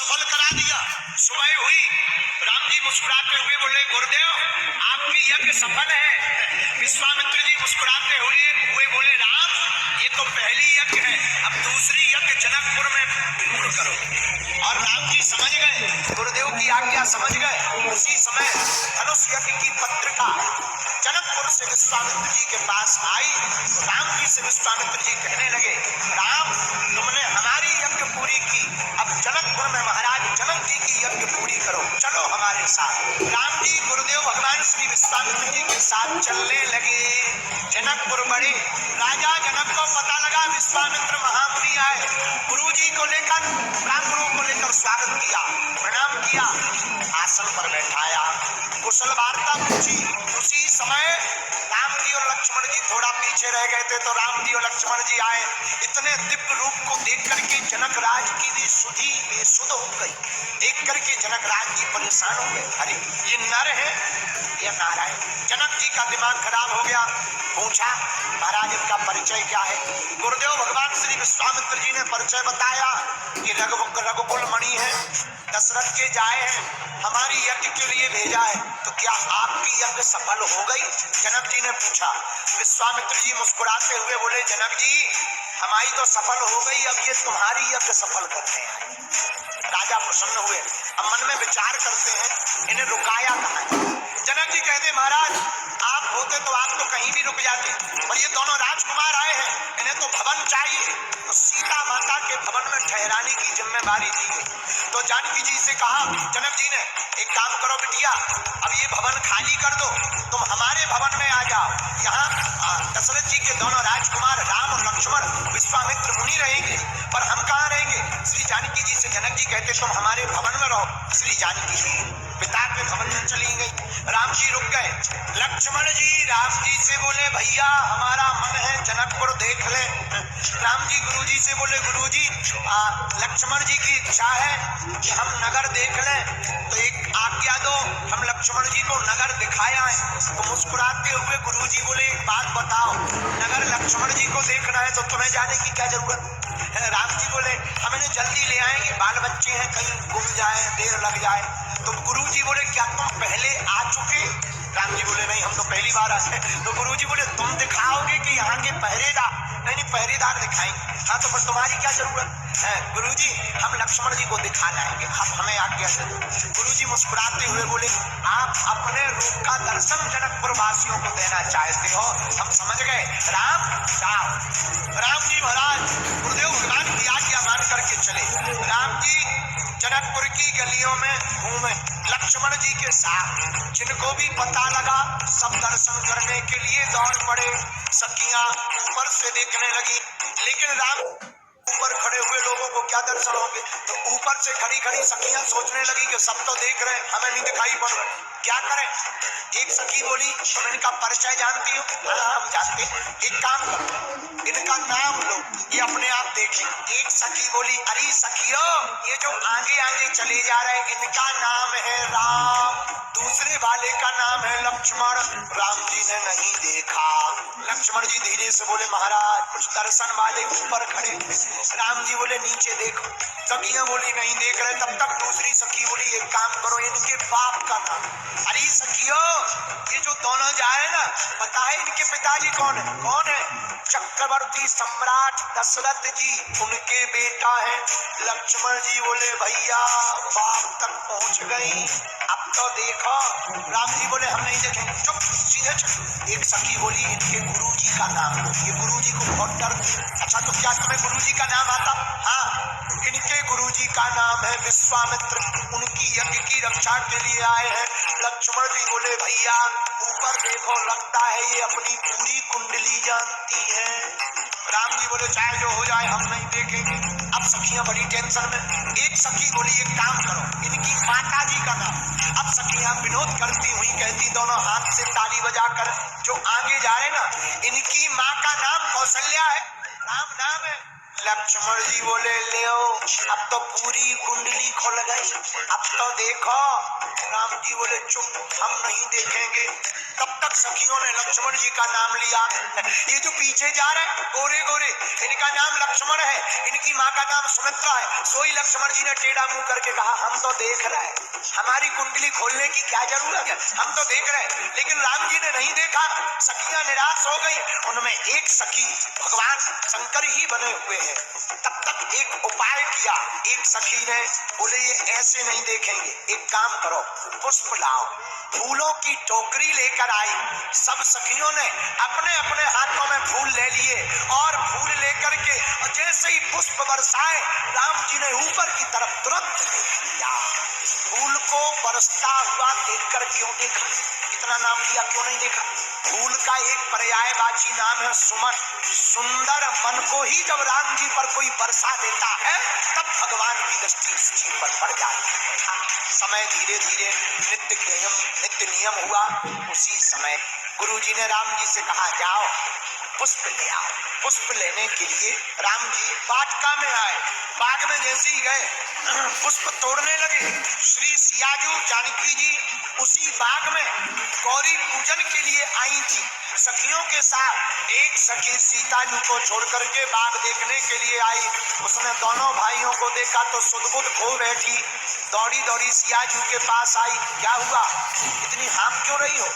सफल करा दिया। सुबह हुई, राम जी मुस्कुराते हुए बोले गुरुदेव आपकी यज्ञ सफल है। विश्वामित्र जी मुस्कुराते हुए बोले राम ये तो पहली यज्ञ है, अब दूसरी यज्ञ जनकपुर में पूर्ण करो। और राम जी समझ गए, गुरुदेव की आज्ञा समझ गए। उसी समय धनुष यज्ञ की पत्रिका जनकपुर से विश्वामित्र जी के पास आई। राम जी से विश्वामित्र जी कहने लगे राम तुमने हमारी यज्ञ पूरी की, अब जनकपुर में महाराज जनक जी की यज्ञ पूरी करो, चलो हमारे साथ। राम जी गुरुदेव भगवान श्री विश्वामित्र जी के साथ चलने लगे। जनकपुर बड़े राजा जनक को पता लगा विश्वामित्र महामुनि आए, गुरु जी को लेकर ब्राह्मणों को लेकर स्वागत किया, प्रणाम किया, आसन पर बैठाया, कुशल वार्ता पूछी। उसी समय राम जी और लक्ष्मण जी थोड़ा पीछे रह गए थे, तो राम जी और लक्ष्मण जी आए। इतने दिव्य रूप को देख करके जनक राज की भी सुधि बेसुध हो गई। देख करके जनक राज जी परेशान हो गए, अरे ये नर है या नारायण। जनक जी का दिमाग खराब हो गया। पूछा महाराज इनका परिचय क्या है। गुरुदेव भगवान श्री विश्वामित्र जी ने परिचय बताया कि रघुकुल मणि है, दशरथ के जाए हैं, हमारी यज्ञ के लिए भेजा है, तो क्या आपकी यज्ञ सफल हो गई। जनक जी ने पूछा। विश्वामित्र जी मुस्कुराते हुए बोले जनक जी हमारी तो सफल हो गई, अब ये तुम्हारी यज्ञ सफल करते हैं। राजा प्रसन्न हुए। अब मन में विचार करते हैं इन्हें रुकाया कहाँ है। जनक जी कहते महाराज आप होते तो आप तो कहीं भी रुक जाते, और ये दोनों राजकुमार आए हैं, इन्हें तो भवन चाहिए, तो सीता माता के भवन में ठहराने की जिम्मेदारी दी गई। तो जानकी जी से कहा जनक जी ने एक काम करो बिटिया, अब ये भवन खाली कर दो, तुम हमारे भवन में आ जाओ। यहाँ दशरथ जी के दोनों राजकुमार राम और लक्ष्मण विश्वामित्र मुनि रहेंगे, पर हम कहाँ रहेंगे। श्री जानकी जी से जनक जी कहते तुम हमारे भवन में रहो। श्री जानकी जी पिता के भवन में चली गई। राम जी रुक गए। लक्ष्मण जी राम जी से बोले भैया हमारा मन है जनकपुर देख ले। राम जी गुरु जी से बोले गुरु जी लक्ष्मण जी की इच्छा है कि हम नगर देख लें, तो एक आज्ञा दो, हम लक्ष्मण जी को नगर दिखाया है। तो मुस्कुराते हुए गुरु जी बोले एक बात बताओ, नगर लक्ष्मण जी को देखना है तो तुम्हें जाने की क्या जरूरत। राम जी बोले हम इन्हें जल्दी ले आएंगे, बाल बच्चे हैं, कहीं गुम जाए, देर लग जाए। तो गुरु जी बोले क्या तुम पहले आ चुके। राम जी बोले नहीं हम तो पहली बार आए। तो गुरु जी बोले तुम दिखाओगे कि यहाँ के पहरेदार। नहीं पहरेदार दिखाएंगे। हाँ तो पर तुम्हारी क्या जरूरत है। गुरु जी हम लक्ष्मण जी को दिखा लाएंगे, आप हमें आज्ञा दे। गुरु जी मुस्कुराते हुए बोले आप अपने रूप का दर्शन जनकपुर वासियों को देना चाहते हो, हम समझ गए, राम जाओ। राम जी महाराज गुरुदेव भगवान की आज्ञा मान करके चले। राम जी जनकपुर की गलियों में घूमे लक्ष्मण जी के साथ। जिनको भी पता लगा सब दर्शन करने के लिए दौड़ पड़े। सखियां ऊपर से देखने लगी, लेकिन राम ऊपर खड़े हुए लोगों को क्या दर्शन होंगे। तो ऊपर से खड़ी खड़ी सखियां सोचने लगी कि सब तो देख रहे हैं, हमें नहीं दिखाई पड़ रहा, क्या करें। एक सखी बोली तुम इनका परिचय जानती हो। हाँ हम जानते हैं, एक काम करो इनका नाम लो, ये अपने आप देखें। एक सखी बोली अरे सखियो ये जो आगे आगे चले जा रहे हैं इनका नाम है राम, दूसरे वाले का नाम है लक्ष्मण। राम जी ने नहीं देखा। लक्ष्मण जी धीरे से बोले महाराज कुछ दर्शन वाले ऊपर खड़े। राम जी बोले नीचे देखो। सखियां बोली नहीं देख रहे। तब तक दूसरी सखी बोली एक काम करो इनके बाप का नाम। अरे सखियो ये जो दोनों जा रहे ना, पता है इनके पिताजी कौन है। कौन है। चक्रवर्ती सम्राट दशरथ जी, उनके बेटा है। लक्ष्मण जी बोले भैया बाप तक पहुंच गई, अब तो देखो। राम जी बोले हम नहीं देखेंगे, चुप सीधे चल। एक सखी बोली इनके गुरु जी का नाम लो, ये गुरु जी को बहुत डर। अच्छा तो क्या तुम्हें गुरु जी का नाम आता। हाँ इनके गुरु जी का नाम है विश्वामित्र, उनकी यज्ञ की रक्षा के लिए आए हैं। लक्ष्मण जी बोले भैया ऊपर देखो, लगता है ये अपनी पूरी कुंडली जानती है। राम जी बोले चाहे जो हो जाए हम नहीं देखेंगे। अब सखियां बड़ी टेंशन में। एक सखी बोली एक काम करो इनकी माता जी का नाम। अब सखियां विनोद करती हुई कहती दोनों हाथ से ताली बजाकर, जो आगे जा रहे ना इनकी माँ का नाम कौशल्या है, राम नाम है। लक्ष्मण जी बोले ले अब तो पूरी कुंडली खुल गई, अब तो देखो। राम जी बोले चुप, हम नहीं देखेंगे। तब तक सखियों ने लक्ष्मण जी का नाम लिया। ये जो पीछे जा रहे हैं गोरे गोरे, इनका नाम लक्ष्मण है, इनकी माँ का नाम सुमित्रा है। सोई लक्ष्मण जी ने टेढ़ा मुंह करके कहा हम तो देख रहे हैं, हमारी कुंडली खोलने की क्या जरूरत है, हम तो देख रहे हैं। लेकिन राम जी ने नहीं देखा। सखियां निराश हो गई। उनमें एक सखी भगवान शंकर ही बने हुए हैं। तब तक एक उपाय किया। एक सखी ने बोले ये ऐसे नहीं देखेंगे, एक काम करो, पुष्प लाओ। फूलों की टोकरी लेकर आई। सब सखियों ने अपने अपने हाथों में फूल ले लिए और फूल लेकर के जैसे ही पुष्प बरसाए, राम जी ने ऊपर की तरफ तुरंत देख लिया। फूल को बरसता हुआ देखकर क्यों देखा, इतना नाम लिया क्यों नहीं देखा? फूल का एक पर्यायवाची नाम है सुमन। सुंदर मन को ही जब राम जी पर कोई बरसा देता है तब भगवान की दृष्टि उस चीज पर पड़ जाती है। समय धीरे धीरे नित्य नियम हुआ। उसी समय गुरु जी ने राम जी से कहा जाओ पुष्प ले आओ। पुष्प लेने के लिए राम जी वाटिका में आए। बाग में जैसे ही गए पुष्प तोड़ने लगे। श्री सियाजू जानकी जी उसी बाग में गौरी पूजन के लिए आई थी सखियों के साथ। एक सखी सीता जी को छोड़ करके बाग देखने के लिए आई। उसने दोनों भाइयों को देखा तो सुध-बुध खो बैठी। दौड़ी दौड़ी सियाजू के पास आई। क्या हुआ, इतनी हाँफ क्यों रही हो?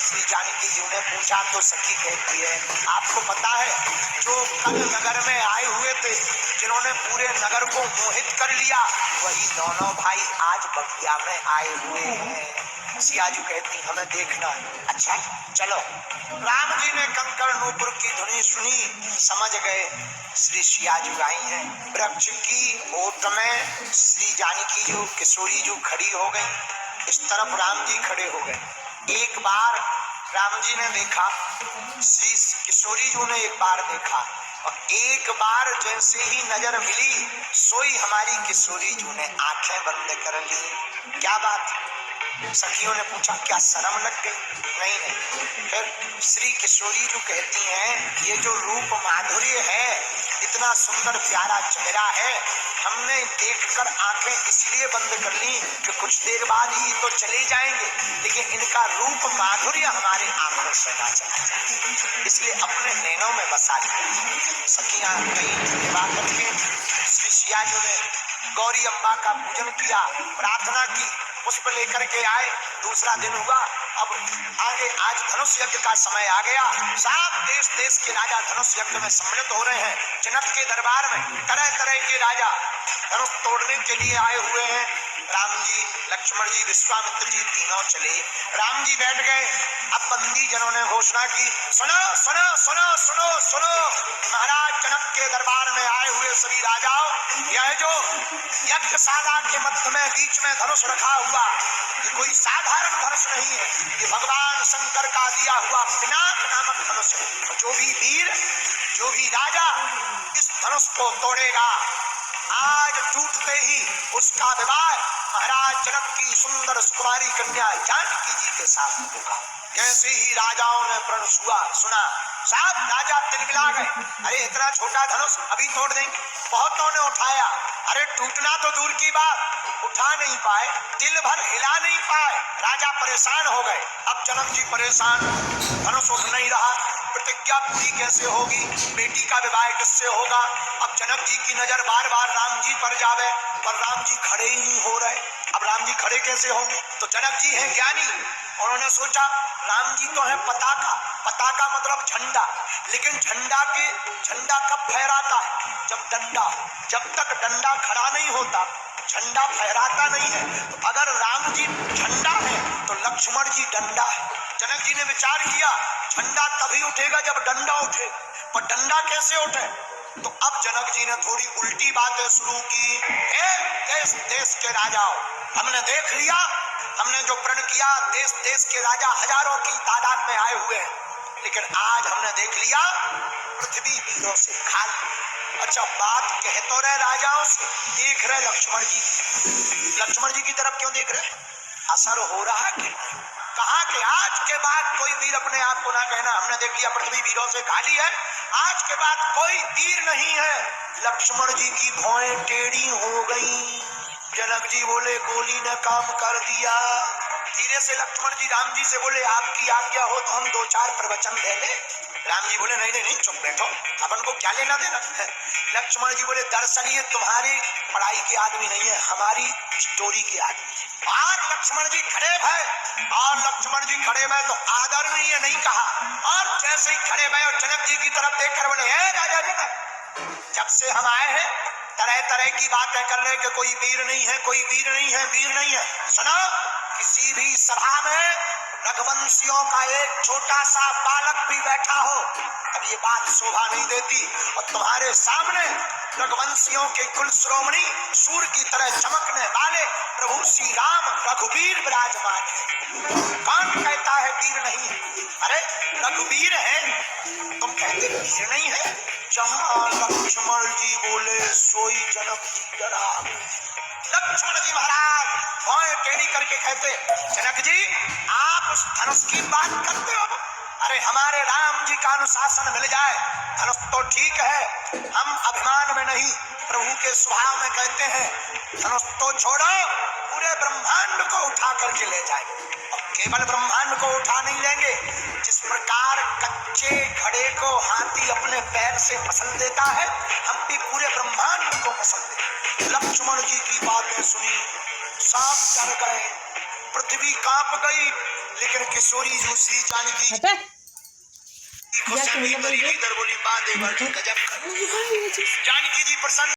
श्री जानकी जी ने पूछा तो सखी कहती है आपको पता है जो कल नगर में आए हुए थे, जिन्होंने पूरे नगर को मोहित कर लिया, वही दोनों भाई आज बगिया में आए हुए हैं। सियाजू कहती हमें देखना है। अच्छा चलो। राम जी ने कंकड़ नूपुर की ध्वनि सुनी, समझ गए श्री सियाजू आई हैं। वृक्ष की ओट में श्री जानकी जी किशोरी जी खड़ी हो गई, इस तरफ राम जी खड़े हो गए। एक बार राम जी ने देखा, श्री किशोरी जी ने एक बार देखा, और एक बार जैसे ही नजर मिली सोई हमारी किशोरी जी ने आंखें बंद कर ली। क्या बात? सखियों ने पूछा क्या शर्म लग गई? नहीं नहीं। फिर श्री किशोरी जी कहती हैं ये जो रूप माधुर्य है, इतना सुंदर प्यारा चेहरा है, हमने देखकर आंखें इसलिए बंद कर ली कि कुछ देर बाद ही तो चले जाएंगे, लेकिन इनका रूप माधुर्य हमारे आंखों से ना चला जाए, इसलिए अपने नैनों में बसा लिया। सखियां कहीं सेवा करके श्री सियाजू ने गौरी अम्बा का पूजन किया, प्रार्थना की, पुष्प लेकर के आए। दूसरा दिन हुआ। अब आगे आज धनुष यज्ञ का समय आ गया। सात देश देश के राजा धनुष यज्ञ में सम्मिलित हो रहे हैं। जनक के दरबार में तरह तरह के राजा धनुष तोड़ने के लिए आए हुए हैं। राम जी, लक्ष्मण जी, विश्वामित्र जी तीनों चले। राम जी बैठ गए। अब बंदी जनों ने घोषणा की सुनो सुनो सुनो सुनो सुनो, महाराज जनक के दरबार में आए हुए सभी राजाओं, यह जो यज्ञशाला के मध्य में बीच में धनुष रखा हुआ, ये कोई साधारण धनुष नहीं है, ये भगवान शंकर का दिया हुआ पिनाक नामक धनुष है। जो भी वीर, जो भी राजा इस धनुष को तोड़ेगा, आज टूटते ही उसका विवाह महाराज जनक की सुंदर कुमारी कन्या जानकी जी के साथ होगा। जैसे ही राजाओं ने प्रण सुना, सात राजा तिलमिला गए। अरे इतना छोटा धनुष अभी तोड़ देंगे। बहुतों ने उठाया, अरे टूटना तो दूर की बात, उठा नहीं पाए, दिल भर हिला नहीं पाए। राजा परेशान हो गए। अब जनक जी परेशान, धनुष उठ नहीं रहा, प्रतिज्ञा पूरी कैसे होगी, बेटी का विवाह किससे होगा। अब जनक जी की नजर बार बार राम जी पर जावे, पर राम जी खड़े ही नहीं हो रहे। अब राम जी खड़े कैसे होंगे? तो जनक जी हैं ज्ञानी, उन्होंने सोचा राम जी तो है पताका, पताका मतलब झंडा, लेकिन झंडा कब फहराता है? जब तक डंडा खड़ा नहीं होता झंडा फहराता नहीं है। तो अगर राम जी झंडा है तो लक्ष्मण जी डंडा है। जनक जी ने विचार किया झंडा तभी उठेगा जब डंडा उठे, पर डंडा कैसे उठे? तो अब जनक जी ने थोड़ी उल्टी बातें शुरू की। देश देश के राजाओं, हमने देख लिया, हमने जो प्रण किया, देश देश के राजा हजारों की तादाद में आए हुए हैं, लेकिन आज हमने देख लिया पृथ्वी वीरों से खाली। अच्छा बात कह तो रहे राजाओं से, देख रहे लक्ष्मण जी की तरफ क्यों देख रहे? असर हो रहा है कि कहा कि आज के बाद कोई वीर अपने आप को ना कहना, हमने देख लिया पृथ्वी वीरों से खाली है, आज के बाद कोई वीर नहीं है। लक्ष्मण जी की भौएं टेढ़ी हो गई। जनक जी बोले गोली ने काम कर दिया। धीरे से लक्ष्मण जी राम जी से बोले आपकी आज्ञा हो तो हम 2-4 प्रवचन दे ले। राम जी बोले नहीं नहीं नहीं, चुप बैठो, अपन को क्या लेना देना। लक्ष्मण जी बोले दरअसल ये तुम्हारी पढ़ाई के आदमी नहीं है, हमारी स्टोरी के आदमी। और लक्ष्मण जी खड़े भय, और लक्ष्मण जी खड़े भय तो आदरणीय नहीं कहा, और जैसे ही खड़े भय और जनक जी की तरफ देखकर बोले हे राजा जनक, जब से हम आए हैं तरह तरह की बातें कर रहे कि कोई वीर नहीं है, कोई वीर नहीं है, वीर नहीं है। सुनो, किसी भी सभा में रघुवंशियों का एक छोटा सा बालक भी बैठा हो तब ये बात शोभा नहीं देती, और तुम्हारे सामने रघुवंशियों के कुल श्रोमणी सूर्य की तरह चमकने वाले प्रभु श्री राम रघुवीर विराजमान है। कौन कहता है वीर नहीं है? अरे रघुवीर है, तुम कहते वीर नहीं है। जहां लक्ष्मण जी बोले सोई जनक जी डरा। लक्ष्मण जी महाराज भौएं टेढ़ी करके कहते जनक जी आप उस धनुष की बात करते हो? अरे हमारे राम जी का अनुशासन मिल जाए धनुष तो ठीक है, हम अभिमान में नहीं प्रभु के स्वभाव में कहते हैं धनुष तो छोड़ो, पूरे ब्रह्मांड को उठा करके ले जाए। और केवल ब्रह्मांड को उठा नहीं लेंगे, जिस प्रकार कच्चे घड़े को हाथी अपने पैर से मसल देता है, हम भी पूरे ब्रह्मांड को मसल देंगे। लक्ष्मण जी की बातें सुनी, सांप डर गए, पृथ्वी कांप गई, लेकिन किशोरी जो श्री जानकी बोली बात गजब जानकी जी प्रसन्न।